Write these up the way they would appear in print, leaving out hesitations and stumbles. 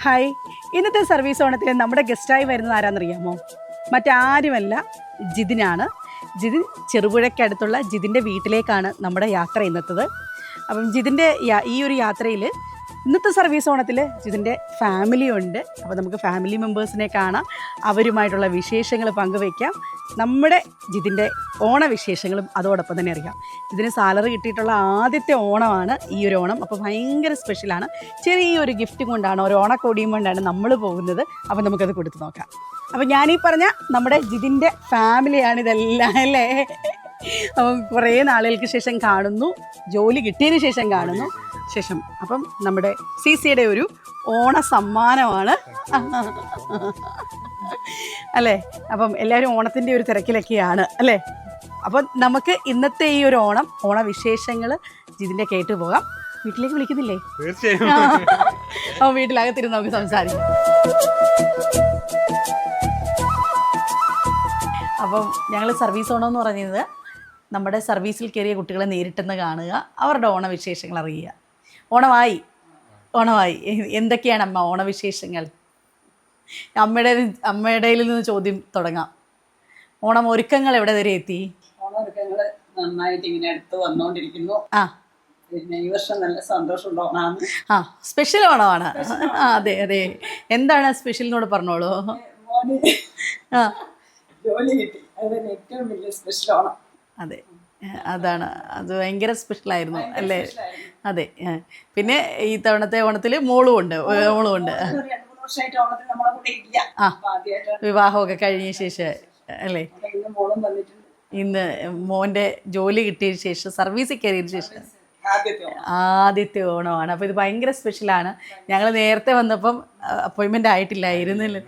Hi, ഇന്നത്തെ service ഓണത്തിൽ നമ്മുടെ ഗസ്റ്റായി വരുന്നത് ആരാന്നറിയാമോ? മറ്റാരുമല്ല, ജിതിനാണ്. ജിതിൻ ചെറുപുഴയ്ക്കടുത്തുള്ള ജിതിൻ്റെ വീട്ടിലേക്കാണ് നമ്മുടെ യാത്ര ഇന്നത്തത്. അപ്പം ജിതിൻ്റെ ഈ ഒരു യാത്രയിൽ ഇന്നത്തെ സർവീസ് ഓണത്തിൽ ജിതിൻ്റെ ഫാമിലി ഉണ്ട്. അപ്പോൾ നമുക്ക് ഫാമിലി മെമ്പേഴ്സിനെ കാണാം, അവരുമായിട്ടുള്ള വിശേഷങ്ങൾ പങ്കുവയ്ക്കാം. നമ്മുടെ ജിതിൻ്റെ ഓണവിശേഷങ്ങളും അതോടൊപ്പം തന്നെ അറിയാം. ഇതിന് സാലറി കിട്ടിയിട്ടുള്ള ആദ്യത്തെ ഓണമാണ് ഈ ഒരു ഓണം. അപ്പോൾ ഭയങ്കര സ്പെഷ്യലാണ്. ചെറിയൊരു ഗിഫ്റ്റ് കൊണ്ടാണ്, ഒരു ഓണക്കോടിയും കൊണ്ടാണ് നമ്മൾ പോകുന്നത്. അപ്പോൾ നമുക്കത് കൊടുത്ത് നോക്കാം. അപ്പോൾ ഞാനീ പറഞ്ഞ നമ്മുടെ ജിതിൻ്റെ ഫാമിലിയാണ് ഇതെല്ലാം, അല്ലേ? അപ്പം കുറേ നാളുകൾക്ക് ശേഷം കാണുന്നു, ജോലി കിട്ടിയതിന് ശേഷം കാണുന്നു. അപ്പം നമ്മുടെ CCയുടെ ഒരു ഓണ സമ്മാനമാണ്, അല്ലേ? അപ്പം എല്ലാവരും ഓണത്തിൻ്റെ ഒരു തിരക്കിലൊക്കെയാണ്, അല്ലേ? അപ്പം നമുക്ക് ഇന്നത്തെ ഈ ഒരു ഓണവിശേഷങ്ങൾ ജിതിൻ്റെ കേട്ട് പോകാം. വീട്ടിലേക്ക് വിളിക്കുന്നില്ലേ? അപ്പം വീട്ടിലകത്തിരുന്ന് നമുക്ക് സംസാരിക്കാം. അപ്പം ഞങ്ങൾ സർവീസ് ഓണമെന്ന് പറയുന്നത് നമ്മുടെ സർവീസിൽ കയറിയ കുട്ടികളെ നേരിട്ടെന്ന് കാണുക, അവരുടെ ഓണവിശേഷങ്ങൾ അറിയുക. ഓണമായി എന്തൊക്കെയാണ് അമ്മ ഓണവിശേഷങ്ങൾ? അമ്മയുടെ നിന്ന് ചോദ്യം തുടങ്ങാം. ഓണം ഒരുക്കങ്ങൾ എവിടെ വരെ എത്തി? ഓണമൊരുക്കങ്ങൾ നന്നായിട്ട് ഇങ്ങനെ അടുത്ത് വന്നുകൊണ്ടിരിക്കുന്നു. പിന്നെ ഈ വർഷം നല്ല സന്തോഷമുള്ള ഓണമാണ്. സ്പെഷ്യൽ ഓണമാണ്. അതെ അതെ, എന്താണ് സ്പെഷ്യൽ എന്നോട് പറഞ്ഞോളൂ. മോന് ജോലി കിട്ടി, അതിന് ഏറ്റവും വലിയ സ്പെഷ്യൽ ഓണം. അതെ, അതാണ്. അത് ഭയങ്കര സ്പെഷ്യലായിരുന്നു, അല്ലേ? അതെ. പിന്നെ ഈ തവണത്തെ ഓണത്തിൽ മോളും ഉണ്ട്. വിവാഹമൊക്കെ കഴിഞ്ഞ ശേഷം, അല്ലേ? ഇന്ന് മോൻ്റെ ജോലി കിട്ടിയതിന് ശേഷം, സർവീസിൽ കയറിയതിന് ശേഷം ആദ്യത്തെ ഓണമാണ്. അപ്പോൾ ഇത് ഭയങ്കര സ്പെഷ്യലാണ്. ഞങ്ങൾ നേരത്തെ വന്നപ്പം അപ്പോയിൻമെൻ്റ് ആയിട്ടില്ലായിരുന്നില്ല.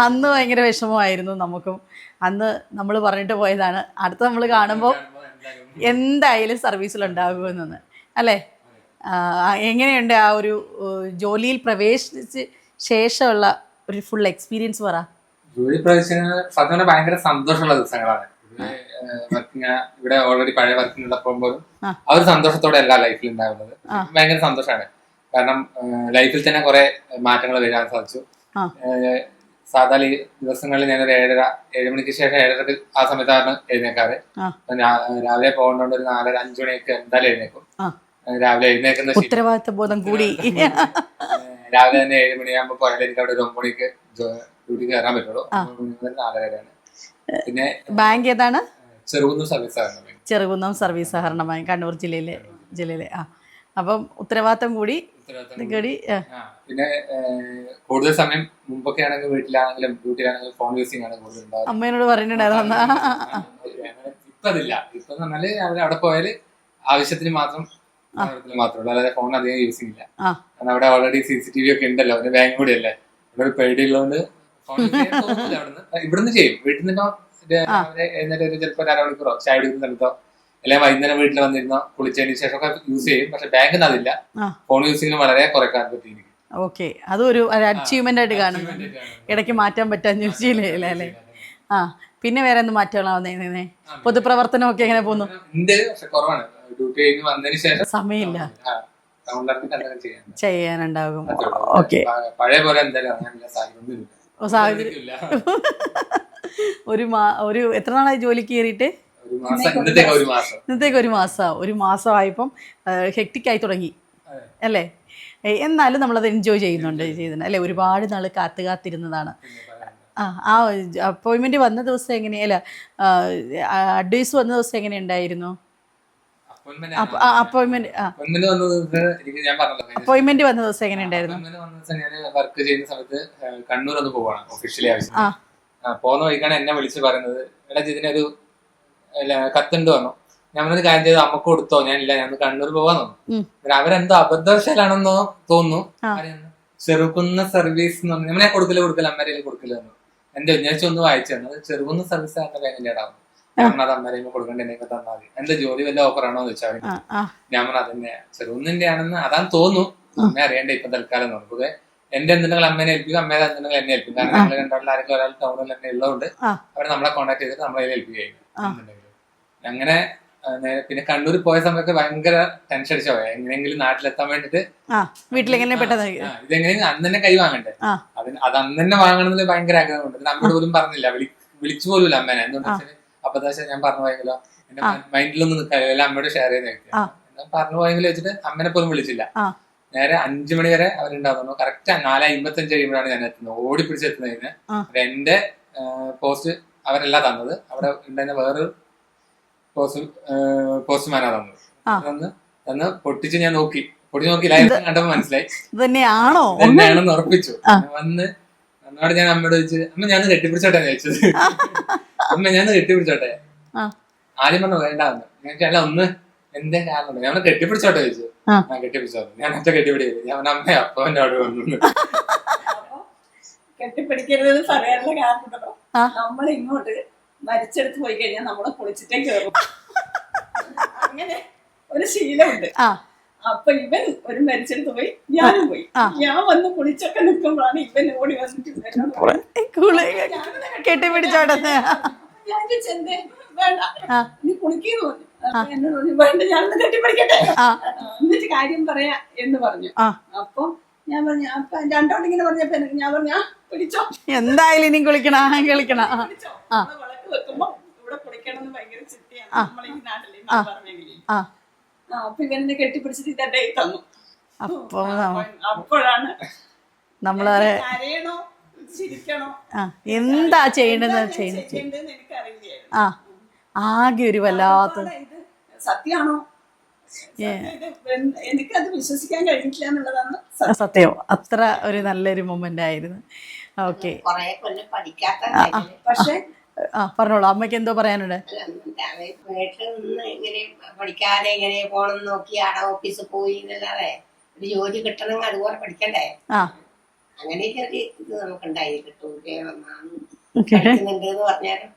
അന്ന് ഭയങ്കര വിഷമമായിരുന്നു നമുക്കും. അന്ന് നമ്മൾ പറഞ്ഞിട്ട് പോയതാണ്, അടുത്ത് നമ്മൾ കാണുമ്പോൾ എന്തായാലും സർവീസിലുണ്ടാകുമെന്ന്, അല്ലേ? എങ്ങനെയുണ്ട് ആ ഒരു ജോലിയിൽ പ്രവേശിച്ച് ശേഷമുള്ള ഒരു ഫുൾ എക്സ്പീരിയൻസ് പറ. ജോലി പ്രവേശിച്ച ഭയങ്കര സന്തോഷമുള്ള ദിവസങ്ങളാണ്. ഇവിടെ ഓൾറെഡി പഴയ വർക്കിനുള്ള പോകുമ്പോഴും ആ ഒരു സന്തോഷത്തോടെ എല്ലാ ലൈഫിൽ ഉണ്ടാകുന്നത് ഭയങ്കര സന്തോഷമാണ്. കാരണം ലൈഫിൽ തന്നെ കുറെ മാറ്റങ്ങൾ വരാൻ സാധിച്ചു. സാധാരണ ഈ ദിവസങ്ങളിൽ ഞാനൊരു 7 മണിക്ക് ശേഷം 7:30 ആ സമയത്താണ് എഴുന്നേക്കാറ്. രാവിലെ പോകേണ്ടോണ്ട് ഒരു 4:30-5 മണിയൊക്കെ എന്തായാലും എഴുന്നേക്കും. രാവിലെ എഴുന്നേക്കുന്ന ഉത്തരവാദിത്ത ബോധം കൂടി രാവിലെ തന്നെ 7 മണിയാകുമ്പോൾ പോയാലും എനിക്ക് അവിടെ ഒരു 9 മണിക്ക് ഡ്യൂട്ടി കയറാൻ പറ്റുള്ളൂ. 4:30 വരെയാണ്. പിന്നെ ബാങ്ക് ഏതാണ്? ചെറുകുന്നം സർവീസ് സഹകരണ ബാങ്ക്, കണ്ണൂർ ജില്ലയിലെ. അപ്പം ഉത്തരവാദിത്തം കൂടി. പിന്നെ കൂടുതൽ സമയം മുമ്പൊക്കെ ആണെങ്കിൽ വീട്ടിലാണെങ്കിലും ഡ്യൂട്ടിയിലാണെങ്കിലും ഫോൺ യൂസിംഗ് ആണ് കൂടുതൽ ഉണ്ടാവുക. അമ്മേനോട് പറഞ്ഞിട്ടുണ്ടായിരുന്നു. ഇപ്പൊ അതില്ല. ഇപ്പൊ പറഞ്ഞാല് അവിടെ പോയാല് ആവശ്യത്തിന് മാത്രമേ, അല്ലാതെ ഫോൺ അധികം യൂസിംഗ് ഇല്ല. കാരണം അവിടെ ഓൾറെഡി CCTV ഒക്കെ ഉണ്ടല്ലോ, ഒരു ബാങ്ക് കൂടി അല്ലേ. ഇവിടെ ഒരു പേടിയുള്ളതുകൊണ്ട് ഫോൺ ഇവിടുന്ന് ചെയ്യും. വീട്ടിൽ നിന്നോ എഴുന്നേറ്റ് ചിലപ്പോൾ 1/2 മണിക്കൂറോ ചായ കുടിക്കുന്ന സ്ഥലത്തോ അല്ലെങ്കിൽ വൈകുന്നേരം വീട്ടിൽ വന്നിരുന്നോ കുളിച്ചതിന് ശേഷം ഒക്കെ യൂസ് ചെയ്യും. പക്ഷെ ബാങ്കിൽ അതില്ല. ഫോൺ യൂസിംഗ് വളരെ കുറയ്ക്കാൻ പറ്റിയിരിക്കും. ഓക്കെ, അതൊരു അച്ചീവ്മെന്റ് ആയിട്ട് കാണുന്നു. ഇടയ്ക്ക് മാറ്റാൻ പറ്റാന്ന് അല്ലേ? പിന്നെ വേറെ എന്ത് മാറ്റങ്ങളാവുന്നേ? പൊതുപ്രവർത്തനമൊക്കെ എങ്ങനെ പോകുന്നു? കുറവാണ്. ഡ്യൂട്ടി കഴിഞ്ഞ് വന്നതിന് ശേഷം സമയമില്ല, ചെയ്യാനുണ്ടാകും. ഓക്കെ, പഴയ പോലെ എന്തായാലും സാഹചര്യം ഒരു എത്ര നാളായി ജോലിക്ക് കയറിയിട്ട്? ഇന്നത്തേക്ക് ഒരു മാസമായപ്പം ഹെക്ടിക്കായി തുടങ്ങി, അല്ലേ? എന്നാലും നമ്മളത് എൻജോയ് ചെയ്യുന്നുണ്ട്, അല്ലേ? ഒരുപാട് നാൾ കാത്തിരുന്നതാണ്. ആ അപ്പോയിൻമെന്റ് വന്ന ദിവസം എങ്ങനെയല്ല, അഡ്വൈസ് വന്ന ദിവസം എങ്ങനെ ഉണ്ടായിരുന്നു? അപ്പോയിൻമെന്റ് വന്ന ദിവസം എങ്ങനെ ഉണ്ടായിരുന്നു? വർക്ക് ചെയ്യുന്ന സമയത്ത് കണ്ണൂർ ഒന്ന് പോവാണ് ഒഫീഷ്യലി ആവശ്യം. പോകുന്ന വഴിക്കാണ് എന്നെ വിളിച്ച് പറയുന്നത്, എടാ ഇതിനൊരു കത്തുണ്ട് വന്നു. ഞാൻ പറഞ്ഞൊരു കാര്യം ചെയ്ത് അമ്മക്ക് കൊടുത്തോ? ഞാനില്ല, ഞാൻ കണ്ണൂർ പോവാൻ തോന്നുന്നു. അവരെന്തോ അബദ്ധവശാലാണെന്നോ തോന്നുന്നു. ചെറുകുന്ന സർവീസ് എന്ന് പറഞ്ഞു. ഞാൻ കൊടുക്കല് അമ്മരയിൽ കൊടുക്കല് തന്നു. എന്റെ ഞാൻ ഒന്ന് വായിച്ചു തന്നത് ചെറുകുന്ന സർവീസ് ആണെന്ന ബാങ്കിന്റെ ഇടാവും. ഞാൻ പറഞ്ഞത് അമ്മരയിൽ കൊടുക്കേണ്ട എന്നെ തന്നാൽ മതി. എന്താ ജോലി വല്ല ഓഫർ ആണോ എന്ന് വെച്ചാൽ ഞാൻ പറഞ്ഞത് അതന്നെ ചെറുകുന്നിന്റെ ആണെന്ന് അതാന്ന് തോന്നുന്നു. അമ്മ അറിയണ്ടേ ഇപ്പൊ തൽക്കാലം നോക്കുക. എന്റെ എന്തെങ്കിലും അമ്മേനെ ഏൽപ്പിക്കും, അമ്മേനെ എന്തെങ്കിലും എന്നെ ഏൽപ്പിക്കും. കാരണം ഞങ്ങൾ രണ്ടാളിൽ ആരെങ്കിലും ഒരാൾ ടൗണിൽ തന്നെ ഉള്ളതുകൊണ്ട് അവർ നമ്മളെ കോൺടാക്ട് ചെയ്തിട്ട് നമ്മളെ ഏൽപ്പിക്കുകയായിരുന്നു. അങ്ങനെ പിന്നെ കണ്ണൂർ പോയ സമയത്ത് ഭയങ്കര ടെൻഷൻ അടിച്ചോ എങ്ങനെയെങ്കിലും നാട്ടിലെത്താൻ വേണ്ടിട്ട് വീട്ടിലെങ്ങനെ പെട്ടെന്ന് ഇതെങ്ങനെയും അന്ന് തന്നെ കൈ വാങ്ങണ്ടേ, അത് അന്ന് തന്നെ വാങ്ങണം എന്നുള്ള ഭയങ്കര ആഗ്രഹമുണ്ട്. അമ്മയോട് പോലും പറഞ്ഞില്ല, വിളിച്ചു പോലും അമ്മേനെ. എന്തുകൊണ്ടാ വെച്ചാൽ അപ്പത്തെ ഞാൻ പറഞ്ഞു പോയെങ്കിലോ എന്റെ മൈൻഡിലൊന്നും നിൽക്കാല്ല, അമ്മയോട് ഷെയർ ചെയ്ത് പറഞ്ഞു പോയെങ്കിൽ വെച്ചിട്ട് അമ്മനെ പോലും വിളിച്ചില്ല. നേരെ 5 മണി വരെ അവരുണ്ടാവുന്നു. കറക്റ്റ് 4:55 കഴിയുമ്പോഴാണ് ഞാൻ എത്തുന്നത്, ഓടിപ്പിടിച്ച് എത്തുന്നതിന്. എന്റെ പോസ്റ്റ് അവരല്ല തന്നത്, അവിടെ ഉണ്ടായിരുന്ന വേറൊരു പോസ്റ്റ്മാനാ തന്ന് പൊട്ടിച്ച് ഞാൻ നോക്കി ലൈവ് കണ്ടപ്പോ മനസ്സിലായി തന്നെയാണോ തന്നെയാണെന്ന് ഉറപ്പിച്ചു. അന്നോട് ഞാൻ അമ്മയോട് ചോദിച്ചു, അമ്മ ഞാൻ കെട്ടിപ്പിടിച്ചോട്ടെ ചോദിച്ചത്. അമ്മ ഞാൻ കെട്ടിപ്പിടിച്ചോട്ടെ. ആദ്യം പറഞ്ഞു വേണ്ടാന്ന്. ഞാൻ ഒന്ന് എന്തേ കാരണം ഞാൻ കെട്ടിപ്പിടിച്ചോട്ടെ ചോദിച്ചു. കെട്ടിപ്പിടിച്ചോ, ഞാൻ ഒറ്റ കെട്ടിപ്പിടിക്കില്ല. ഞാൻ അമ്മ അപ്പൊ എന്റെ അവിടെ വന്നു. കെട്ടിപ്പിടിക്കരുത് പറയാനുള്ള കാരണം നമ്മൾ ഇങ്ങോട്ട് മരിച്ചെടുത്ത് പോയി കഴിഞ്ഞാൽ നമ്മളെ കുളിച്ചിട്ടേ കയറും. അങ്ങനെ ഒരു ശീലമുണ്ട്. അപ്പൊ ഇവൻ ഒരു മരിച്ചെടുത്ത് പോയി, ഞാനും പോയി. ഞാൻ വന്ന് കുളിച്ചൊക്കെ നിൽക്കുമ്പോഴാണ് ഇവൻ ഓടി വന്നിട്ട് കെട്ടിപ്പിടിച്ചോട്ടെ. ഞാൻ ചോദിച്ചെന്തേ വേണ്ട നീ കുളിക്കുന്നു പറഞ്ഞു. എന്നോട് പറഞ്ഞു വേണ്ട ഞാനൊന്ന് കെട്ടിപ്പിടിക്കട്ടെ എന്നിട്ട് കാര്യം പറയാ എന്ന് പറഞ്ഞു. അപ്പൊ ഞാൻ പറഞ്ഞു അപ്പൊ രണ്ടോട്ട് ഇങ്ങനെ പറഞ്ഞപ്പോ ഞാൻ പറഞ്ഞു പിടിച്ചോ, എന്തായാലും ഇനി കളിക്കണം. വിളക്ക് വെക്കുമ്പോ ഇവിടെ കുളിക്കണം എന്ന് ഭയങ്കര ചിട്ടയാണ് നമ്മളെ ഈ നാട്ടിലെ പറഞ്ഞെങ്കിൽ. അപ്പൊ ഇവനെ കെട്ടിപ്പിടിച്ചിട്ട് ഇതേ തന്നു. അപ്പോഴാണ് നമ്മള് കരയണോ ചിരിക്കണോ എന്താ ചെയ്യണ്ടെന്ന് എനിക്കറിയില്ലായിരുന്നു. ആകെ ഒരു വല്ലാത്ത സത്യമാണോ എനിക്കത് വിശ്വസിക്കാൻ കഴിഞ്ഞിട്ടില്ല എന്നുള്ളതാണ് സത്യം. അത്ര ഒരു നല്ലൊരു മൊമെന്റ് ആയിരുന്നു. ഓക്കെ, പക്ഷെ പറഞ്ഞോളൂ, അമ്മയ്ക്ക് എന്തോ പറയാനുണ്ട്? വീട്ടിൽ നിന്ന് ഇങ്ങനെ പഠിക്കാതെ ഇങ്ങനെ പോണം നോക്കി ആടെ ഓഫീസിൽ പോയി എന്നല്ലാതെ ഒരു ജോലി കിട്ടണമെങ്കിൽ അതുപോലെ പഠിക്കണ്ടേ. അങ്ങനെയൊക്കെ ഒരു ഇത് നമുക്കുണ്ടായി. കിട്ടുന്നുണ്ട് എന്ന് പറഞ്ഞാലും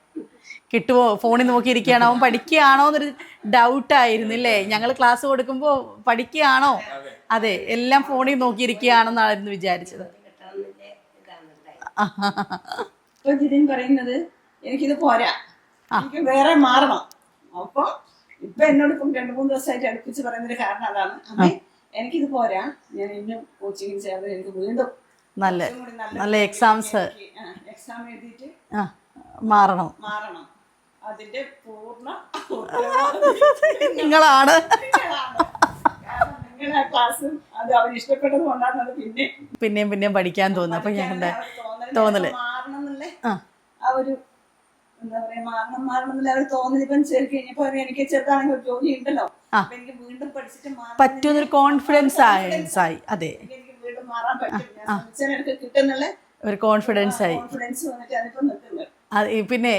കിട്ടുമോ, ഫോണിൽ നോക്കിയിരിക്കുകയാണോ അവൻ പഠിക്കുകയാണോ എന്നൊരു ഡൗട്ടായിരുന്നില്ലേ. ഞങ്ങൾ ക്ലാസ് കൊടുക്കുമ്പോൾ പഠിക്കുകയാണോ, അതെ എല്ലാം ഫോണിൽ നോക്കിയിരിക്കുകയാണെന്നായിരുന്നു വിചാരിച്ചത്. ജിതിൻ പറയുന്നത് എനിക്കിത് പോരാ, എനിക്ക് വേറെ മാറണം. അപ്പൊ ഇപ്പൊ എന്നോട് ഇപ്പം 2-3 ദിവസമായിട്ട് അടുപ്പിച്ച് പറയുന്നൊരു കാരണം അതാണ്. അമ്മേ എനിക്കിത് പോരാ, ഞാൻ ഇന്നും കോച്ചിങ് ചേർന്ന് എനിക്ക് വീണ്ടും നല്ല എക്സാം എഴുതിയിട്ട് മാറണം. അതിന്റെ പൂർണ്ണ നിങ്ങളാണ്. നിങ്ങളുടെ ക്ലാസ്സും അത് അവർ ഇഷ്ടപ്പെട്ടത് കൊണ്ടാണ് അത് പിന്നെയും പഠിക്കാൻ തോന്നുന്നു. അപ്പൊ ഞങ്ങളുടെ തോന്നല് മാറണം എന്നല്ലേ ആ ഒരു എന്താ പറയാ മാറണം എന്നുള്ള അവർ തോന്നല്. ഇപ്പം ചേർത്ത് കഴിഞ്ഞപ്പോ എനിക്ക് ചെറുതാണെങ്കിൽ ഒരു ജോലി ഉണ്ടല്ലോ, എനിക്ക് വീണ്ടും പഠിച്ചിട്ട് പറ്റുന്നൊരു കോൺഫിഡൻസ് ആയി. അതെ, എനിക്ക് വീണ്ടും മാറാൻ പറ്റും, എനിക്ക് കിട്ടുന്നുള്ള ഒരു കോൺഫിഡൻസ് ആയി. വന്നിട്ട് അതിപ്പോ നിൽക്കുന്നത്. പിന്നെ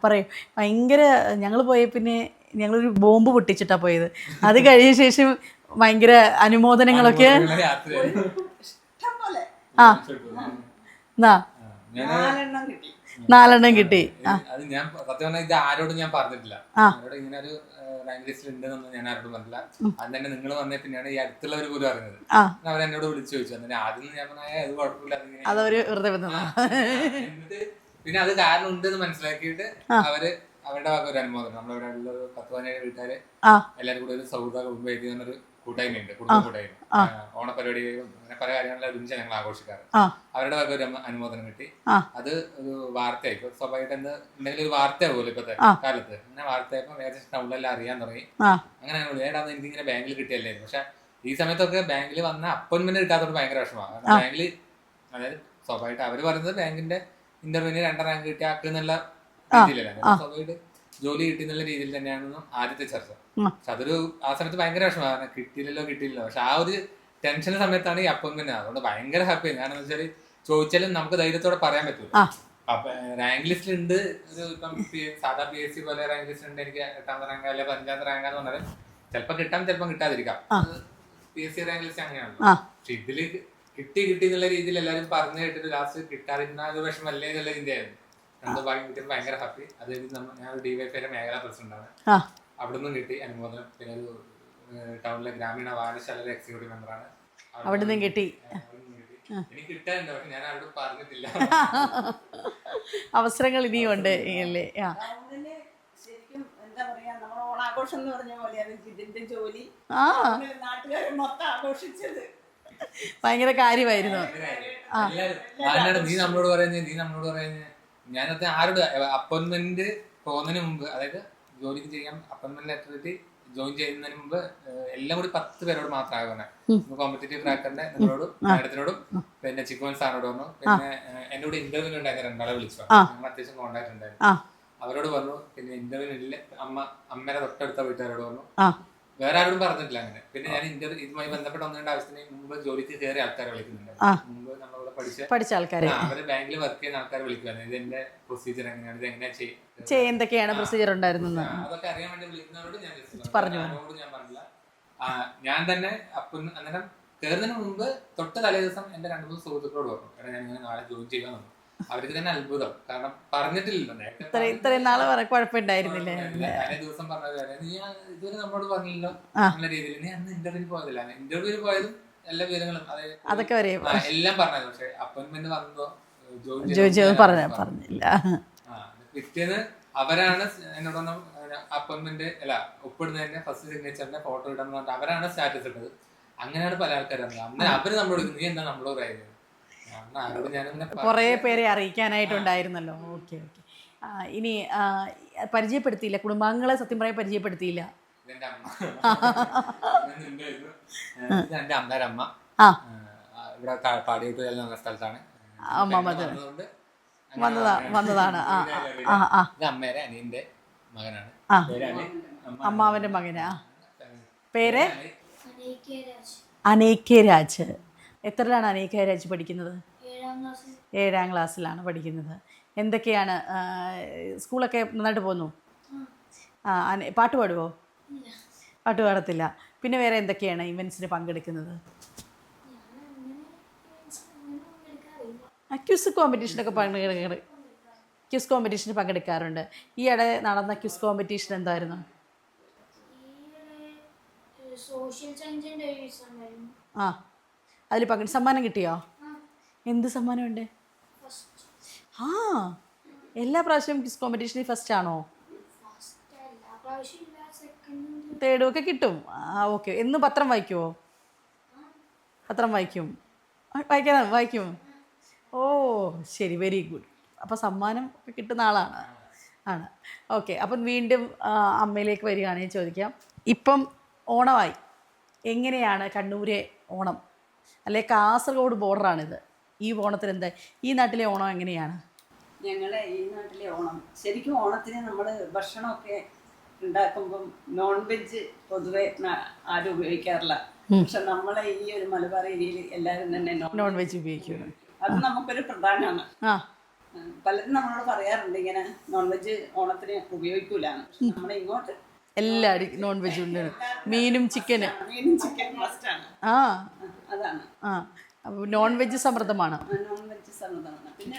പറയൂ, ഭയങ്കര ഞങ്ങൾ പോയ പിന്നെ ഞങ്ങളൊരു ബോംബ് പൊട്ടിച്ചിട്ടാ പോയത്. അത് കഴിഞ്ഞ ശേഷം ഭയങ്കര അനുമോദനങ്ങളൊക്കെ. നാലെണ്ണം കിട്ടി. അത് ഞാൻ സത്യം പറഞ്ഞാൽ ഇത് ആരോടും ഞാൻ പറഞ്ഞിട്ടില്ല. ആരോടും ഇങ്ങനെ ഒരു റാങ്ക് ലിസ്റ്റിൽ ഉണ്ടെന്നൊന്നും ഞാൻ ആരോടും പറഞ്ഞില്ല. അത് തന്നെ നിങ്ങൾ വന്നേ പിന്നെയാണ് ഈ അടുത്തുള്ളവർ പോലും അറിഞ്ഞത്. അവരെന്നോട് വിളിച്ചു ചോദിച്ചു. അങ്ങനെ ആദ്യം ഞാൻ പറഞ്ഞ അത് കുഴപ്പമില്ല, അതൊരു വെറുതെ പിന്നെ അത് കാരണം ഉണ്ടെന്ന് മനസ്സിലാക്കിയിട്ട് അവരുടെ വക ഒരു അനുമോദനം. നമ്മളിവിടെ ഉള്ള 10-17 വീട്ടുകാര് എല്ലാവരും കൂടെ ഒരു സൗഹൃദ കുടുംബ വേദി എന്നൊരു കൂട്ടായ്മയുണ്ട്, കുടുംബ കൂട്ടായ്മ. ഓണപരിപാടികളും അങ്ങനെ പല കാര്യങ്ങളും ഒരുമിച്ച് ഞങ്ങൾ ആഘോഷിക്കാറ്. അവരുടെ വക ഒരു അനുമോദനം കിട്ടി. അത് ഒരു വാർത്തയായി. സ്വാഭാവികമായിട്ട് എന്തെങ്കിലും ഒരു വാർത്തയാവുമല്ലോ ഇപ്പത്തെ കാലത്ത്. അങ്ങനെ വാർത്തയായപ്പോ ഏകദേശം ടൗണിലെല്ലാം അറിയാൻ തുടങ്ങി. അങ്ങനെ ഏടാന്ന് എനിക്കിങ്ങനെ ബാങ്കിൽ കിട്ടിയല്ലേ. പക്ഷെ ഈ സമയത്തൊക്കെ ബാങ്കിൽ വന്ന അപ്പോയിന്റ്മെന്റ് കിട്ടാത്തത് ഭയങ്കര വിഷമമാണ്. ബാങ്കിൽ അതായത് സ്വാഭാവികമായിട്ട് അവര് പറയുന്നത് ബാങ്കിന്റെ ഇന്റർവ്യൂവിന് 2 റാങ്ക് കിട്ടിയ ആക്കുന്നുള്ള രീതിയിലല്ല, സ്വാഭാവികമായിട്ട് ജോലി കിട്ടി എന്നുള്ള രീതിയിൽ തന്നെയാണെന്നും ആദ്യത്തെ ചർച്ച. പക്ഷെ അതൊരു ആ സമയത്ത് ഭയങ്കര വിഷമമാണ്, കിട്ടിയില്ലല്ലോ. പക്ഷെ ആ ഒരു ടെൻഷന്റെ സമയത്താണ് ഈ അപ്പോയിന്റ്മെന്റ്. അതുകൊണ്ട് ഭയങ്കര ഹാപ്പിയാണ്. കാരണം എന്താ വെച്ചാൽ ചോദിച്ചാലും നമുക്ക് ധൈര്യത്തോടെ പറയാൻ പറ്റൂല. അപ്പൊ റാങ്ക് ലിസ്റ്റ് ഉണ്ട്, ഒരു ഇപ്പം സാധാ PSC പോലെ റാങ്ക് ലിസ്റ്റ് ഉണ്ട്. എനിക്ക് 8ാം റാങ്ക് അല്ലെ 5ാം റാങ്ക് എന്ന് പറഞ്ഞാൽ ചിലപ്പോൾ കിട്ടാം, ചിലപ്പോൾ കിട്ടാതിരിക്കാം. PSC റാങ്ക് ലിസ്റ്റ് അങ്ങനെയാണല്ലോ. പക്ഷെ ഇതില് കിട്ടി എന്നുള്ള രീതിയിൽ എല്ലാവരും പറഞ്ഞു കേട്ടിട്ട് ലാസ്റ്റ് കിട്ടാതിരുന്ന ഒരു വിഷമല്ലേ എന്നുള്ള ചിന്തയായിരുന്നു. രണ്ടു ഭാഗ്യം കിട്ടിയപ്പോൾ ഭയങ്കര ഹാപ്പി. അത് ഞാൻ DYFIയുടെ മേഖലാ പ്രസിഡന്റാണ്. അവിടെ നിന്നും കിട്ടി അനുമോദനം. പിന്നെ ഒരു ടൗണിലെ ഗ്രാമീണ വായനശാലയിലെ എക്സിക്യൂട്ടീവ് മെമ്പറാണ്. അവിടെ നിന്നും കിട്ടി. എനിക്ക് കിട്ടാനുണ്ട്, പക്ഷെ ഞാൻ അവിടെ പറഞ്ഞിട്ടില്ല. അവസരങ്ങൾ ഇനിയും ഉണ്ട്. ശരിക്കും എന്താ പറയാ, നമ്മൾ ഓണാഘോഷം എന്ന് പറഞ്ഞ പോലെയാണ് ജിതിന്റെ ജോലി. ആ നാട്ടുകാർ മൊത്തം ആഘോഷിച്ചത് ഭയങ്കര കാര്യമായിരുന്നു. എല്ലാവരും നീ നമ്മളോട് പറയുന്നത് ഞാനത്തെ ആരോട് അപ്പോയിന്റ്മെന്റ് പോകുന്നതിന് മുമ്പ്, അതായത് ജോലിക്ക് ചെയ്യാൻ അപ്പോയിന്റ്മെന്റ് ലെറ്റർ കിട്ടി ജോയിൻ ചെയ്യുന്നതിന് മുമ്പ് എല്ലാം കൂടി 10 പേരോട് മാത്രമേ പറഞ്ഞത്. കോമ്പറ്റേറ്റീവ് ക്രാക്കറിന്റെ നിങ്ങളോടും മാഡത്തിനോടും പിന്നെ ചിക്കോൻ സാറിനോട് പറഞ്ഞു. പിന്നെ എന്റെ കൂടെ ഇന്റർവ്യൂ ഉണ്ടായിരുന്ന 2 ആളെ വിളിച്ചു. ഞങ്ങൾ അത്യാവശ്യം കോണ്ടാക്ട് ഉണ്ടായിരുന്നു. അവരോട് പറഞ്ഞു. പിന്നെ ഇന്റർവ്യൂ ഇല്ല അമ്മയുടെ തൊട്ടടുത്ത വീട്ടുകാരോട് പറഞ്ഞു. വേറെ ആരോടും പറഞ്ഞിട്ടില്ല അങ്ങനെ. പിന്നെ ഞാൻ ഇതുമായി ബന്ധപ്പെട്ട ഒന്നിന്റെ ആവശ്യത്തിന് മുമ്പ് ജോലിക്ക് കയറിയ ആൾക്കാരെ വിളിക്കുന്നുണ്ട്. മുമ്പ് നമ്മളിവിടെ പഠിച്ച ആൾക്കാരെ, അവര് ബാങ്കിൽ വർക്ക് ചെയ്യുന്ന ആൾക്കാരെ വിളിക്കുവായിരുന്നു. ഇത് എന്റെ പ്രൊസീജിയർ എങ്ങനെയാണ്, ഇത് എങ്ങനെയാ എന്തൊക്കെയാണ് പ്രൊസീജിയർ ഉണ്ടായിരുന്നത് അതൊക്കെ അറിയാൻ വേണ്ടി വിളിക്കുന്നവരോട് ഞാൻ പറഞ്ഞു. ഞാൻ പറഞ്ഞില്ല. ഞാൻ തന്നെ അന്നേരം കയറുന്നതിന് മുമ്പ് തൊട്ട് തലേ ദിവസം എന്റെ 2-3 സുഹൃത്തുക്കളോട് പറഞ്ഞു, എടാ ഞാൻ ഇങ്ങനെ നാളെ ജോയിൻ ചെയ്യാൻ വന്നു. അവർക്ക് തന്നെ അത്ഭുതം, കാരണം പറഞ്ഞിട്ടില്ലല്ലോ നേരത്തെ. ഇത്രയും നാളെ കുഴപ്പമുണ്ടായിരുന്നില്ലേ? തലേ ദിവസം പറഞ്ഞത് നീ ഇതുവരെ നമ്മളോട് പറഞ്ഞില്ലല്ലോ എന്നുള്ള രീതിയിൽ. നീ അന്ന് ഇന്റർവ്യൂവിൽ പോയതില്ല. ഇന്റർവ്യൂവിൽ പോയതും എല്ലാ വിവരങ്ങളും അതൊക്കെ എല്ലാം പറഞ്ഞത്. പക്ഷെ അപ്പോയിന്റ്മെന്റ് വന്നതോ ജോയിൻ പറഞ്ഞില്ല. പിറ്റേന്ന് അവരാണ് എന്നോടൊന്നും അപ്പോയിന്റ്മെന്റ് അല്ല ഒപ്പിടുന്നതിന്റെ ഫസ്റ്റ് സിഗ്നേച്ചറിന്റെ ഫോട്ടോ ഇടുന്ന പറഞ്ഞിട്ട് അവരാണ് സ്റ്റാറ്റസ് ഇട്ടത്. അങ്ങനെയാണ് പല ആൾക്കാരും അന്ന് അവര് നമ്മളോട് നീ എന്താ നമ്മളോട് പറയുന്നത്. കുറേ പേരെ അറിയിക്കാനായിട്ടുണ്ടായിരുന്നല്ലോ. Okay okay. ഇനി പരിചയപ്പെടുത്തിയില്ല, കുടുംബാംഗങ്ങളെ സത്യം പറയാൻ പരിചയപ്പെടുത്തിയില്ല. എന്റെ അമ്മയുടെ അമ്മ ഇവിടെ പാടിയോട്ട് എന്ന സ്ഥലത്താണ് വന്നതാണ്. അമ്മേരെ അനിയന്റെ മകനാണ്. അമ്മാവന്റെ മകനാ. പേര് അനേക്യരാജ്. എത്രയിലാണ് അനേക്യരാജ് പഠിക്കുന്നത്? 7ാം ക്ലാസ്സിലാണ് പഠിക്കുന്നത്. എന്തൊക്കെയാണ് സ്കൂളൊക്കെ നന്നായിട്ട് പോകുന്നു? പാട്ട് പാടുവോ? പാട്ട് പാടത്തില്ല. പിന്നെ വേറെ എന്തൊക്കെയാണ് ഇവൻസിന് പങ്കെടുക്കുന്നത്? ക്വിസ് കോമ്പറ്റീഷനൊക്കെ ക്വിസ് കോമ്പറ്റീഷന് പങ്കെടുക്കാറുണ്ട്. ഈയിടെ നടന്ന ക്വിസ് കോമ്പറ്റീഷൻ എന്തായിരുന്നു? അതിൽ സമ്മാനം കിട്ടിയോ? എന്ത് സമ്മാനമുണ്ട്? എല്ലാ പ്രാവശ്യവും ക്വിസ് കോമ്പറ്റീഷനിൽ ഫസ്റ്റ് ആണോ? 3rd ഒക്കെ കിട്ടും. ഓക്കെ. എന്ന് പത്രം വായിക്കുമോ? പത്രം വായിക്കും. ഓ ശരി, വെരി ഗുഡ്. അപ്പോൾ സമ്മാനം കിട്ടുന്ന ആണ്. ഓക്കെ. അപ്പം വീണ്ടും അമ്മയിലേക്ക് വരികയാണെങ്കിൽ ചോദിക്കാം. ഇപ്പം ഓണമായി. എങ്ങനെയാണ് കണ്ണൂരെ ഓണം? അല്ലെ കാസർഗോഡ് ബോർഡറാണിത്. ഈ ഓണത്തിന് എന്താ ഈ നാട്ടിലെ ഓണം എങ്ങനെയാണ്? ഞങ്ങളെ ഈ നാട്ടിലെ ഓണം ശരിക്കും ഓണത്തിന് നമ്മൾ ഭക്ഷണമൊക്കെ ഉണ്ടാക്കുമ്പം നോൺ വെജ് പൊതുവെ ആരും ഉപയോഗിക്കാറില്ല. പക്ഷെ നമ്മളെ ഈ ഒരു മലബാർ ഏരിയയിൽ എല്ലാവരും തന്നെ നോൺ വെജ് ഉപയോഗിക്കുന്നു. അത് നമുക്കൊരു പ്രധാനമാണ്. പലരും നമ്മളോട് പറയാറുണ്ട് ഇങ്ങനെ നോൺ വെജ് ഓണത്തിന് ഉപയോഗിക്കൂലാണ്. നമ്മളെ ഇങ്ങോട്ട് എല്ലാവരും നോൺ വെജ് ഉണ്ട്. മീനും ചിക്കൻ മസ്റ്റാണ്. അതാണ്. നോൺ വെജ് സമൃദ്ധമാണ്. പിന്നെ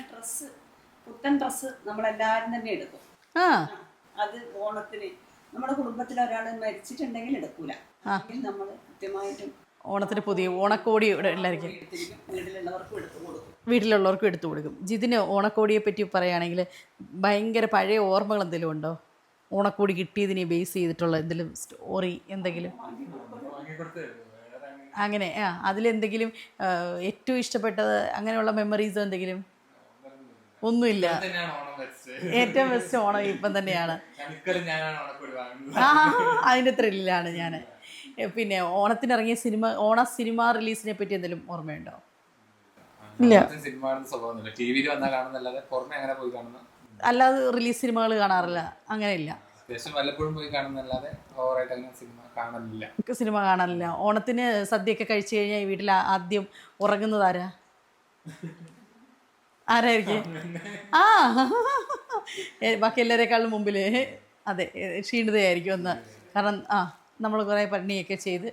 പുത്തൻ ഡ്രസ്സ് നമ്മളെല്ലാരും തന്നെ എടുക്കും. അത് ഓണത്തിന് നമ്മുടെ കുടുംബത്തിൽ ഒരാൾ മരിച്ചിട്ടുണ്ടെങ്കിൽ എടുക്കൂല. നമ്മൾ കൃത്യമായിട്ടും ഓണത്തിന് പുതിയ ഓണക്കോടി എല്ലാവർക്കും വീട്ടിലുള്ളവർക്കും എടുത്തു കൊടുക്കും. ജിതിന് ഓണക്കോടിയെ പറ്റി പറയുകയാണെങ്കിൽ ഭയങ്കര പഴയ ഓർമ്മകൾ എന്തെങ്കിലും ഉണ്ടോ? ഓണക്കോടി കിട്ടിയതിനെ ബേസ് ചെയ്തിട്ടുള്ള എന്തെങ്കിലും സ്റ്റോറി എന്തെങ്കിലും അങ്ങനെ അതിലെന്തെങ്കിലും ഏറ്റവും ഇഷ്ടപ്പെട്ടത് അങ്ങനെയുള്ള മെമ്മറീസ് എന്തെങ്കിലും? ഒന്നുമില്ല. ഏറ്റവും ബെസ്റ്റ് ഓണം ഇപ്പം തന്നെയാണ്. അതിൻ്റെ ത്രില്ലാണ് ഞാൻ. പിന്നെ ഓണത്തിനിറങ്ങിയ സിനിമ റിലീസിനെ പറ്റി എന്തെങ്കിലും ഓർമ്മയുണ്ടോ? ഇല്ല. അല്ലാതെ റിലീസ് സിനിമകൾ കാണാറില്ല? അങ്ങനെയില്ല. സിനിമ കാണാറില്ല. ഓണത്തിന് സദ്യയൊക്കെ കഴിച്ചു കഴിഞ്ഞാൽ വീട്ടിൽ ആദ്യം ഉറങ്ങുന്നത് ആരായിരിക്കും? ബാക്കി എല്ലാവരെക്കാളും മുമ്പിൽ അതെ ക്ഷീണിതയായിരിക്കും ഒന്ന്. കാരണം നമ്മൾ കുറെ പണിയൊക്കെ ചെയ്ത്.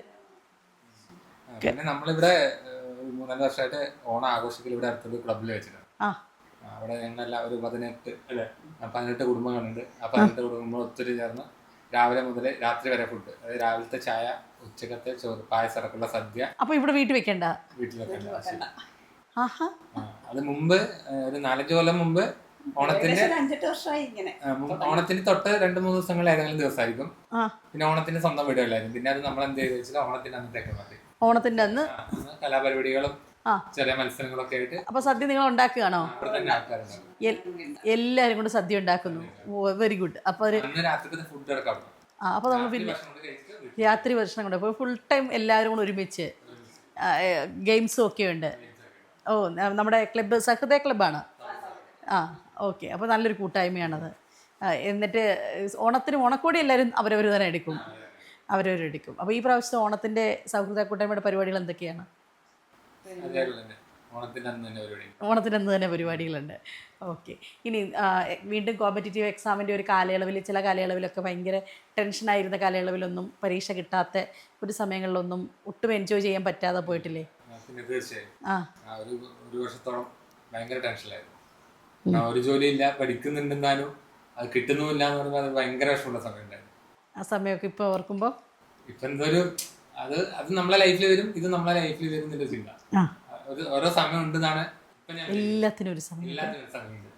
പിന്നെ നമ്മളിവിടെ 3-4 വർഷമായിട്ട് ഓണം ആഘോഷിക്കൽ ഇവിടെ അടുത്തൊരു ക്ലബിൽ വെച്ചിട്ടുണ്ട്. അവിടെ ഞങ്ങളെല്ലാം ഒരു 18 കുടുംബങ്ങളുണ്ട്. ആ 18 കുടുംബങ്ങൾ ഒത്തിരി ചേർന്ന് രാവിലെ മുതൽ രാത്രി വരെ ഫുഡ്, അതായത് രാവിലത്തെ ചായ, ഉച്ചക്കത്തെ ചോറ്, പായസം അടക്കമുള്ള സദ്യ. അപ്പൊ ഇവിടെ വീട്ടിൽ വെക്കണ്ട? വീട്ടിൽ വെക്കണ്ട. അത് മുമ്പ് ഒരു 4-5 കൊല്ലം മുമ്പ് ഓണത്തിന്റെ ഏകദേശം 5-8 വർഷമായി ഇങ്ങനെ. ഓണത്തിന് തൊട്ട് 2-3 ദിവസങ്ങളിൽ ഏതെങ്കിലും ദിവസമായിരിക്കും. ആ പിന്നെ ഓണത്തിന് സ്വന്തം വീടുകളിലായിരുന്നു. പിന്നെ അത് നമ്മൾ എന്ത് ചെയ്തു വെച്ചാൽ ഓണത്തിന് അന്നത്തേക്ക് മാറ്റി. ഓണത്തിൻ്റെ അന്ന് അന്ന് കലാപരിപാടികളും ആ. ചെറിയ മത്സരങ്ങളൊക്കെ ആയിട്ട് അപ്പോൾ സദ്യ നിങ്ങൾ ഉണ്ടാക്കുകയാണോ? അവിടെ തന്നെ ആൾക്കാരുണ്ടാവും. എല്ലാവരും കൊണ്ട് സദ്യ ഉണ്ടാക്കുന്നു. Very good. അപ്പോൾ ഒരു അന്ന് രാത്രിത്തെ ഫുഡ് എടുക്കാം. അപ്പോൾ നമ്മൾ പിന്നെ രാത്രി ഭക്ഷണം കൊണ്ട് അപ്പോൾ ഫുൾ ടൈം എല്ലാവരും കൂടെ ഒരുമിച്ച് ഗെയിംസും ഒക്കെ ഉണ്ട്. ഓ നമ്മുടെ ക്ലബ്ബ് സഹൃദയ ക്ലബ്ബാണ്. ആ ഓക്കെ. അപ്പോൾ നല്ലൊരു കൂട്ടായ്മയാണത്. എന്നിട്ട് ഓണത്തിന് ഓണക്കോടി എല്ലാവരും അവരവർ തന്നെ എടുക്കും. അവരവരെടുക്കും. അപ്പോൾ ഈ പ്രാവശ്യത്തെ ഓണത്തിൻ്റെ സൗഹൃദ കൂട്ടായ്മയുടെ പരിപാടികൾ എന്തൊക്കെയാണ്? ഓണത്തിൻ്റെ അന്ന് തന്നെ പരിപാടികളുണ്ട്. ഓക്കെ. ഇനി വീണ്ടും കോമ്പറ്റേറ്റീവ് എക്സാമിൻ്റെ ഒരു കാലയളവിൽ ചില കാലയളവിലൊക്കെ ഭയങ്കര ടെൻഷനായിരുന്ന കാലയളവിലൊന്നും പരീക്ഷ കിട്ടാത്ത ഒരു സമയങ്ങളിലൊന്നും ഒട്ടും എൻജോയ് ചെയ്യാൻ പറ്റാതെ പോയിട്ടില്ലേ? പിന്നെ തീർച്ചയായും ഒരു വർഷത്തോളം ഭയങ്കര ടെൻഷനിലായിരുന്നു. ഒരു ജോലിയില്ല, പഠിക്കുന്നുണ്ടെന്നാലും അത് കിട്ടുന്നുമില്ല എന്ന് പറയുമ്പോൾ അത് ഭയങ്കര വിഷമമുള്ള സമയം ഉണ്ടായിരുന്നു. ആ സമയമൊക്കെ ഇപ്പോൾ ഓർക്കുമ്പോൾ ഇപ്പൊ എന്തൊരു അത് നമ്മളെ ലൈഫിൽ വരും, ഇത് നമ്മളെ ലൈഫിൽ വരും എന്നൊരു ചിന്ത. ഓരോ സമയം ഉണ്ടെന്നാണ് ഇപ്പൊ ഞാൻ എല്ലാത്തിനും ഒരു സമയം സമയമുണ്ട്.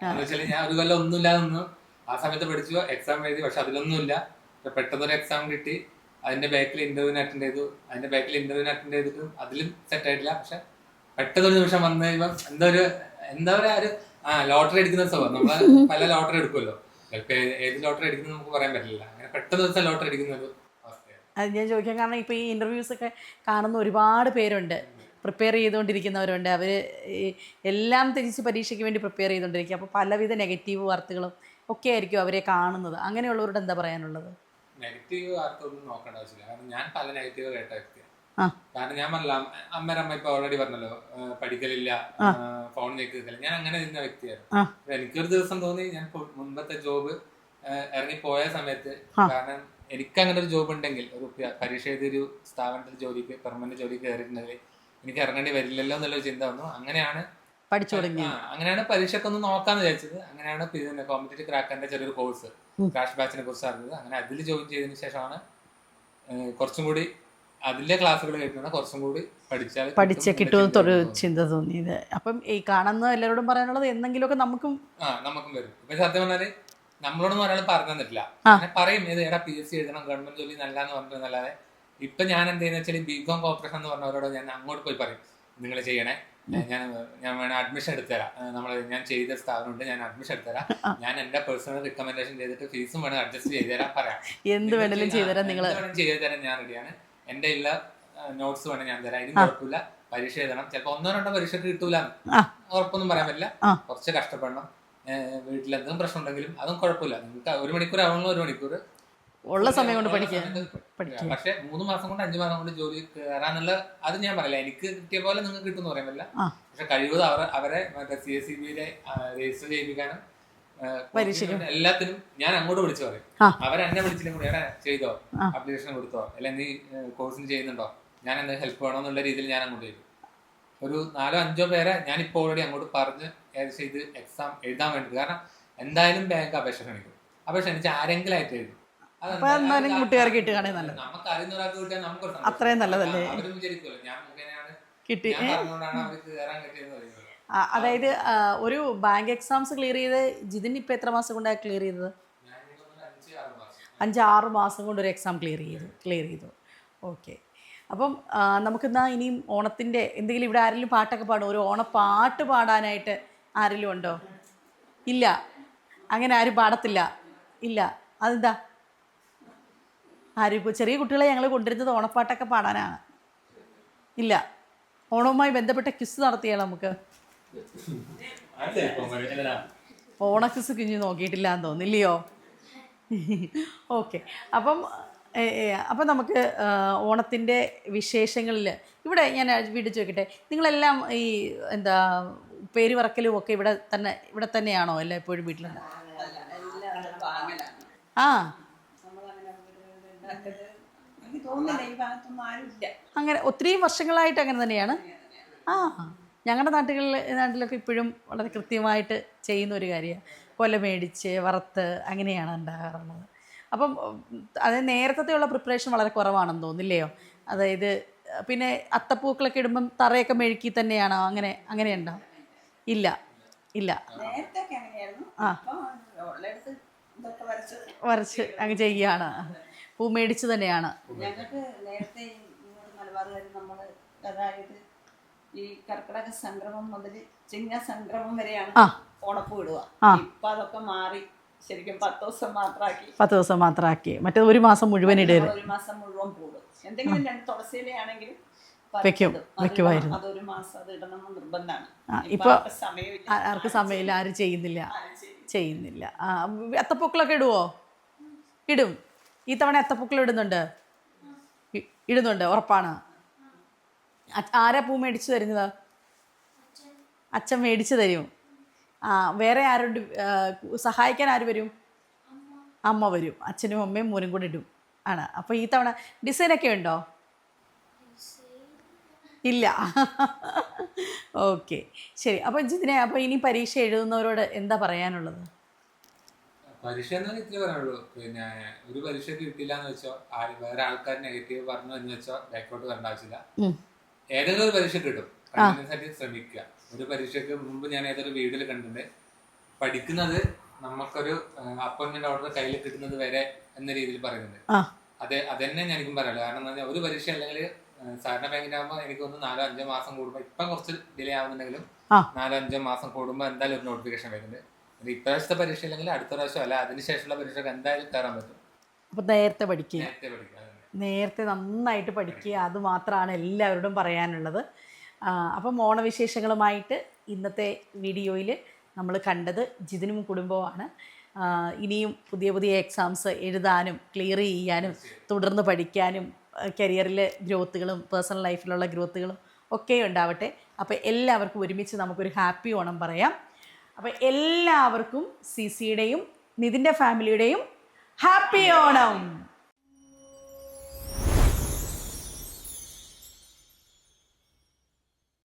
എന്ന് വെച്ചാൽ ഞാൻ ഒരു കൊല്ലം ഒന്നുമില്ലാതെ നിന്നു. ആ സമയത്ത് പഠിച്ചു, എക്സാം എഴുതി. പക്ഷെ അതിലൊന്നുമില്ല. പെട്ടെന്നൊരു എക്സാം കിട്ടി. അതിന്റെ ബാക്കിൽ ഇന്റർവ്യൂവിന് അറ്റൻഡ് ചെയ്തു. അറ്റൻഡ് ചെയ്തിട്ടും അതിലും സെറ്റ് ആയിട്ടില്ല. പക്ഷെ പെട്ടെന്നൊരു നിമിഷം വന്നു കഴിയുമ്പോൾ എന്താ പറയാ ഒരു ലോട്ടറി അടിക്കുന്ന സ്വഭാവം. നമ്മള് പല ലോട്ടറി എടുക്കുമല്ലോ. ചിലപ്പോൾ ഏത് ലോട്ടറി അടിക്കുന്നത് നമുക്ക് പറയാൻ പറ്റില്ല. അങ്ങനെ പെട്ടെന്ന് ദിവസം ലോട്ടറി അടിക്കുന്ന ഒരു അവസ്ഥയാണ്. അത് ഞാൻ ചോദിക്കാൻ കാരണം ഇപ്പോൾ ഈ ഇൻ്റർവ്യൂസൊക്കെ കാണുന്ന ഒരുപാട് പേരുണ്ട്, പ്രിപ്പയർ ചെയ്തുകൊണ്ടിരിക്കുന്നവരുണ്ട്. അവർ എല്ലാം തിരിച്ച് പരീക്ഷയ്ക്ക് വേണ്ടി പ്രിപ്പയർ ചെയ്തുകൊണ്ടിരിക്കുക. അപ്പോൾ പലവിധ നെഗറ്റീവ് വാർത്തകളും ഒക്കെ ആയിരിക്കും അവരെ കാണുന്നത്. അങ്ങനെയുള്ളവരോട് എന്താ പറയാനുള്ളത്? നെഗറ്റീവ് വാർത്ത ഒന്നും നോക്കേണ്ട ആവശ്യമില്ല. കാരണം ഞാൻ പല നെഗറ്റീവ് കേട്ട വ്യക്തിയാണ്. കാരണം ഞാൻ പറഞ്ഞില്ല, അമ്മ ഇപ്പൊ ഓൾറെഡി പറഞ്ഞല്ലോ, പഠിക്കലില്ല, ഫോൺ ഞെക്കില്ല. ഞാൻ അങ്ങനെ ഇരുന്ന വ്യക്തിയായിരുന്നു. എനിക്കൊരു ദിവസം തോന്നി, ഞാൻ മുൻപത്തെ ജോബ് ഇറങ്ങിപ്പോയ സമയത്ത്, കാരണം എനിക്ക് അങ്ങനെ ഒരു ജോബ് ഉണ്ടെങ്കിൽ, ഒരു പരീക്ഷ എഴുതിയൊരു സ്ഥാപനത്തിൽ ജോലിക്ക് പെർമനന്റ് ജോലിക്ക് കയറിയിട്ടുണ്ടെങ്കിൽ എനിക്ക് ഇറങ്ങേണ്ടി വരില്ലല്ലോ എന്നുള്ളൊരു ചിന്ത വന്നു. അങ്ങനെയാണ് പഠിച്ചു തുടങ്ങി. അങ്ങനെയാണ് പരീക്ഷക്കൊന്ന് നോക്കാന്ന് വിചാരിച്ചത്. അങ്ങനെയാണ് പിന്നെ കോമ്പറ്റേറ്റീവ് ക്രാക്കറിന്റെ ചെറിയൊരു കോഴ്സ്, ക്രാഷ് ബാച്ചിനെ കുറിച്ച് അറിഞ്ഞത്. അങ്ങനെ അതിൽ ജോയിൻ ചെയ്തതിനു ശേഷമാണ് കുറച്ചും കൂടി അതിലെ ക്ലാസ്സുകൾ കേൾക്കുന്ന കുറച്ചും കൂടി പഠിച്ച കിട്ടുമെന്നൊരു ചിന്ത തോന്നിയത്. അപ്പം ഈ കാണുന്ന എല്ലാവരോടും പറയാനുള്ളത് എന്തെങ്കിലുമൊക്കെ നമുക്കും വരും. ഇപ്പൊ സത്യം പറഞ്ഞാല് നമ്മളോടൊന്നും ഒരാൾ പറഞ്ഞു തന്നിട്ടില്ല. അങ്ങനെ പറയും, ഇത് എടാ PSC എഴുതണം, ഗവൺമെന്റ് ജോലി നല്ലതെന്ന് പറഞ്ഞിട്ടുള്ളതല്ലാതെ. ഇപ്പൊ ഞാൻ എന്തെന്ന് വെച്ചാൽ ബികോം കോർപ്പറേഷൻ എന്ന് പറഞ്ഞവരോട് ഞാൻ അങ്ങോട്ട് പോയി പറയും, നിങ്ങൾ ചെയ്യണേ, ഞാൻ വേണം അഡ്മിഷൻ എടുത്തുതരാം. ഞാൻ ചെയ്ത സ്ഥാപനമുണ്ട്, ഞാൻ അഡ്മിഷൻ എടുത്തുതരാം. ഞാൻ എന്റെ പേഴ്സണൽ റിക്കമെൻഡേഷൻ ചെയ്തിട്ട് ഫീസും വേണം അഡ്ജസ്റ്റ് ചെയ്ത് തരാം, പറയാം. എന്ത് വേണമെങ്കിലും ചെയ്തു തരാൻ ഞാൻ റെഡിയാണ്. എന്റെ എല്ലാ നോട്ട്സ് വേണം ഞാൻ തരാം. അതിനും കുഴപ്പമില്ല. പരീക്ഷ എഴുതണം. ചിലപ്പോ 1-2 പരീക്ഷക്ക് കിട്ടൂല, ഉറപ്പൊന്നും പറയാൻ പറ്റില്ല. കുറച്ച് കഷ്ടപ്പെടണം. വീട്ടിൽ എന്തെങ്കിലും പ്രശ്നം ഉണ്ടെങ്കിലും അതും കുഴപ്പമില്ല. നിങ്ങൾക്ക് 1 മണിക്കൂർ ആവണല്ലോ, 1 മണിക്കൂർ ഉള്ള സമയം കൊണ്ട് പഠിക്കാം. പക്ഷെ 3 മാസം കൊണ്ട് 5 മാസം കൊണ്ട് ജോലി കയറാന്നുള്ള അത് ഞാൻ പറയില്ല. എനിക്ക് കിട്ടിയ പോലെ നിങ്ങൾക്ക് കിട്ടുമെന്ന് പറയാൻ പറ്റില്ല. പക്ഷെ കഴിവത് അവരെ മറ്റേ CSEB-യിലെ രജിസ്റ്റർ ചെയ്യിപ്പിക്കാനും എല്ലാത്തിനും ഞാൻ അങ്ങോട്ട് വിളിച്ചു പറയും. അവരെന്നെ വിളിച്ചിട്ടും കൂടി എടാ ചെയ്തോ, അപ്ലിക്കേഷൻ കൊടുത്തോ, അല്ലെങ്കിൽ നീ കോഴ്സിന് ചെയ്യുന്നുണ്ടോ, ഞാൻ എന്തെങ്കിലും ഹെൽപ്പ് വേണോ എന്നുള്ള രീതിയിൽ ഞാൻ അങ്ങോട്ട് ചെയ്യും. ഒരു 4-5 പേരെ ഞാനിപ്പോൾ ഓൾറെഡി അങ്ങോട്ട് പറഞ്ഞ് ഏകദേശം ഇത് എക്സാം എഴുതാൻ വേണ്ടി. കാരണം എന്തായാലും ബാങ്ക് അപേക്ഷ ക്ഷണിക്കും. അപേക്ഷ ക്ഷണിച്ച് ആരെങ്കിലും ആയിട്ട് എഴുതും. നമുക്ക് അറിയുന്ന ഒരാൾക്ക് കിട്ടിയാൽ നമുക്ക് അത്രയും നല്ലതല്ലേ. അവരും വിചാരിക്കുമല്ലോ ഞാൻ മുഖേനയാണ് കിട്ടി, പറഞ്ഞുകൊണ്ടാണ് അവർക്ക് കയറാൻ കിട്ടിയെന്ന് പറയുന്നത്. അതായത് ഒരു ബാങ്ക് എക്സാംസ് ക്ലിയർ ചെയ്ത് ജിതിൻ ഇപ്പം എത്ര മാസം കൊണ്ടാണ് ക്ലിയർ ചെയ്തത്? 5-6 മാസം കൊണ്ട് ഒരു എക്സാം ക്ലിയർ ചെയ്തു. ഓക്കെ. അപ്പം നമുക്കെന്നാൽ ഇനിയും ഓണത്തിൻ്റെ എന്തെങ്കിലും ഇവിടെ ആരെങ്കിലും പാട്ടൊക്കെ പാടും? ഒരു ഓണപ്പാട്ട് പാടാനായിട്ട് ആരെങ്കിലും ഉണ്ടോ? ഇല്ല, അങ്ങനെ ആരും പാടത്തില്ല. ഇല്ല, അതെന്താ? ആരും ഇപ്പോൾ ചെറിയ കുട്ടികളെ ഞങ്ങൾ കൊണ്ടുവരുന്നത് ഓണപ്പാട്ടൊക്കെ പാടാനാണ്. ഇല്ല, ഓണവുമായി ബന്ധപ്പെട്ട ക്വിസ് നടത്തിയാലോ നമുക്ക്? ഓണ ക്വിസ് കുഞ്ഞ് നോക്കിയിട്ടില്ല എന്ന് തോന്നില്ലയോ? ഓക്കെ. അപ്പം നമുക്ക് ഓണത്തിൻ്റെ വിശേഷങ്ങളിൽ ഇവിടെ ഞാൻ വീട്ടിൽ ചോദിക്കട്ടെ, നിങ്ങളെല്ലാം ഈ എന്താ പേര് പറക്കലും ഒക്കെ ഇവിടെ തന്നെയാണോ എല്ലാം എപ്പോഴും വീട്ടിലുണ്ട്? അങ്ങനെ ഒത്തിരി വർഷങ്ങളായിട്ട് അങ്ങനെ തന്നെയാണ്. ഞങ്ങളുടെ നാട്ടിലൊക്കെ ഇപ്പോഴും വളരെ കൃത്യമായിട്ട് ചെയ്യുന്ന ഒരു കാര്യമാണ്. കൊല മേടിച്ച് വറുത്ത് അങ്ങനെയാണ് ഉണ്ടാകാറുള്ളത്. അപ്പം അത് നേരത്തെയുള്ള പ്രിപ്പറേഷൻ വളരെ കുറവാണെന്ന് തോന്നില്ലയോ? അതായത് പിന്നെ അത്തപ്പൂക്കളൊക്കെ ഇടുമ്പം തറയൊക്കെ മെഴുക്കി തന്നെയാണോ? അങ്ങനെയുണ്ടോ? ഇല്ല, ഇല്ല. നേരത്തെ ഒക്കെ അങ്ങനെയായിരുന്നു. ഇപ്പൊ ഉള്ളടുത്ത് ഇതൊക്കെ വരച്ച് അങ്ങ് ചെയ്യാണ്. പൂ മേടിച്ച് തന്നെയാണ്. ഞങ്ങൾക്ക് നേരത്തെ ഇങ്ങോട്ട് മലബാറുകാർ നമ്മള് അതായത് ഈ കർക്കിടക സംക്രമം മുതൽ ചിങ്ങ സംക്രമം വരെയാണ് ഓണപ്പൂ ഇടുക. ഇപ്പൊ അതൊക്കെ മാറി ശരിക്കും 10 ദിവസം മാത്രമാക്കി. 10 ദിവസം മാത്രമാക്കി. മറ്റേത് ഒരു മാസം മുഴുവൻ ഇടരുത്. ഒരു മാസം മുഴുവൻ പൂടും. എന്തെങ്കിലും 2 തുളസിയിലാണെങ്കിലും വെക്കുമായിരുന്നു. അതൊരു മാസം അത് ഇടണം നിർബന്ധമാണ്. ഇപ്പൊ സമയമില്ല, ആർക്ക് സമയമില്ല, ആരും ചെയ്യുന്നില്ല. അത്തപ്പൂക്കളൊക്കെ ഇടുവോ? ഇടും. ഈ തവണ അത്തപ്പൂക്കൾ ഇടുന്നുണ്ട്, ഉറപ്പാണ്. ആരാ പൂ മേടിച്ചു തരുന്നത്? അച്ഛൻ മേടിച്ചു തരും. വേറെ ആരുണ്ട് സഹായിക്കാൻ? ആര് വരും? അമ്മ വരും. അച്ഛനും അമ്മയും മോനും കൂടെ ഇടും ആണ്. അപ്പോൾ ഈ തവണ ഡിസൈനൊക്കെ ഉണ്ടോ? ഇല്ല. ഓക്കെ, ശരി. അപ്പോൾ ജിതിനെ, അപ്പോൾ ഇനി പരീക്ഷ എഴുതുന്നവരോട് എന്താ പറയാനുള്ളത്? പരീക്ഷ എന്നാണ് ഇത്രേ പറയാനുള്ളൂ. പിന്നെ ഒരു പരീക്ഷയ്ക്ക് കിട്ടില്ല എന്ന് വെച്ചോ, വേറെ ആൾക്കാർ നെഗറ്റീവ് പറഞ്ഞു എന്ന് വെച്ചോ ബാക്കോട്ട് വരേണ്ട ആവശ്യമില്ല. ഏതെങ്കിലും ഒരു പരീക്ഷ കിട്ടും, കണ്ടിന്യൂസ് ശ്രമിക്കുക. ഒരു പരീക്ഷയ്ക്ക് മുമ്പ് ഞാൻ ഏതൊരു വീഡിയോയിൽ കണ്ടിട്ടുണ്ട്, പഠിക്കുന്നത് നമുക്കൊരു അപ്പോയിന്റ്മെന്റ് ഓർഡർ കയ്യിൽ കിട്ടുന്നത് വരെ എന്ന രീതിയിൽ പറയുന്നുണ്ട്. അതന്നെ എനിക്കും പറയാനുള്ളത്. കാരണം എന്താ പറഞ്ഞാൽ ഒരു പരീക്ഷ അല്ലെങ്കിൽ സാധാരണ ബാങ്കിനാകുമ്പോൾ എനിക്കൊന്ന് 4-5 മാസം കൂടുമ്പോൾ, ഇപ്പം കുറച്ച് ഡിലേ ആവുന്നുണ്ടെങ്കിലും 4-5 മാസം കൂടുമ്പോൾ എന്തായാലും ഒരു നോട്ടിഫിക്കേഷൻ വരുന്നുണ്ട്. ഇപ്രാവശ്യത്തെ പരീക്ഷ അല്ലെങ്കിൽ അടുത്ത പ്രാവശ്യം അല്ല അതിനുശേഷമുള്ള പരീക്ഷയ്ക്ക് എന്തായാലും കയറാൻ പറ്റും. അപ്പോൾ നേരത്തെ പഠിക്കുക, നേരത്തെ നന്നായിട്ട് പഠിക്കുക. അത് മാത്രമാണ് എല്ലാവരോടും പറയാനുള്ളത്. അപ്പം ഓണവിശേഷങ്ങളുമായിട്ട് ഇന്നത്തെ വീഡിയോയിൽ നമ്മൾ കണ്ടത് ജിതിനും കുടുംബവുമാണ്. ഇനിയും പുതിയ പുതിയ എക്സാംസ് എഴുതാനും ക്ലിയർ ചെയ്യാനും തുടർന്ന് പഠിക്കാനും കരിയറിൽ ഗ്രോത്തുകളും പേഴ്സണൽ ലൈഫിലുള്ള ഗ്രോത്തുകളും ഒക്കെ ഉണ്ടാവട്ടെ. അപ്പോൾ എല്ലാവർക്കും ഒരുമിച്ച് നമുക്കൊരു ഹാപ്പി ഓണം പറയാം. അപ്പോൾ എല്ലാവർക്കും സിസിയുടെയും നിതിൻ്റെ ഫാമിലിയുടെയും ഹാപ്പി ഓണം.